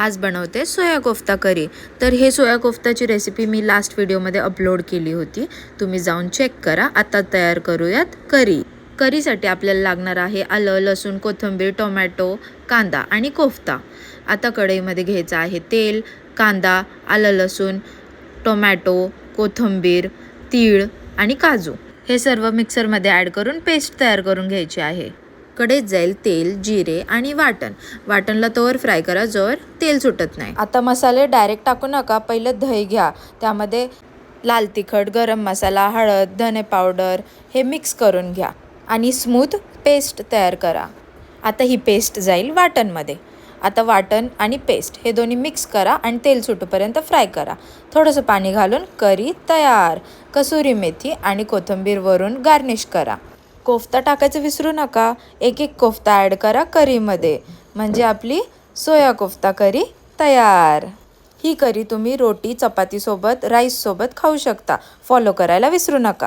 आज बनवते सोया कोफ्ता करी। तर हे सोया कोफ्ताची रेसिपी मी लास्ट व्हिडिओमध्ये अपलोड केली होती, तुम्ही जाऊन चेक करा। आता तयार करूयात करी। करीसाठी आपल्याला लागणार आहे आलं, लसूण, कोथिंबीर, टोमॅटो, कांदा आणि कोफ्ता। आता कढईमध्ये घ्यायचं आहे तेल, कांदा, आलं, लसूण, टोमॅटो, कोथिंबीर, तीळ आणि काजू हे सर्व मिक्सरमध्ये ॲड करून पेस्ट तयार करून घ्यायची आहे। कढईत जाईल तेल, जिरे आणि वाटणला तोवर फ्राय करा जोवर तेल सुटत नाही। आता मसाले डायरेक्ट टाकू नका, पहिलं दही घ्या, त्यामध्ये लाल तिखट, गरम मसाला, हळद, धने पावडर हे मिक्स करून घ्या आणि स्मूथ पेस्ट तयार करा। आता ही पेस्ट जाईल वाटणमध्ये। आता वाटण आणि पेस्ट हे दोन्ही मिक्स करा आणि तेल सुटूपर्यंत फ्राय करा। थोडंसं पाणी घालून करी तयार। कसुरी मेथी आणि कोथिंबीर वरून गार्निश करा। कोफ्ता टाकायचं विसरू नका, एक एक कोफ्ता ॲड करा करीमध्ये, म्हणजे आपली सोया कोफ्ता करी तयार। ही करी तुम्ही रोटी, चपातीसोबत, राईससोबत खाऊ शकता। फॉलो करायला विसरू नका।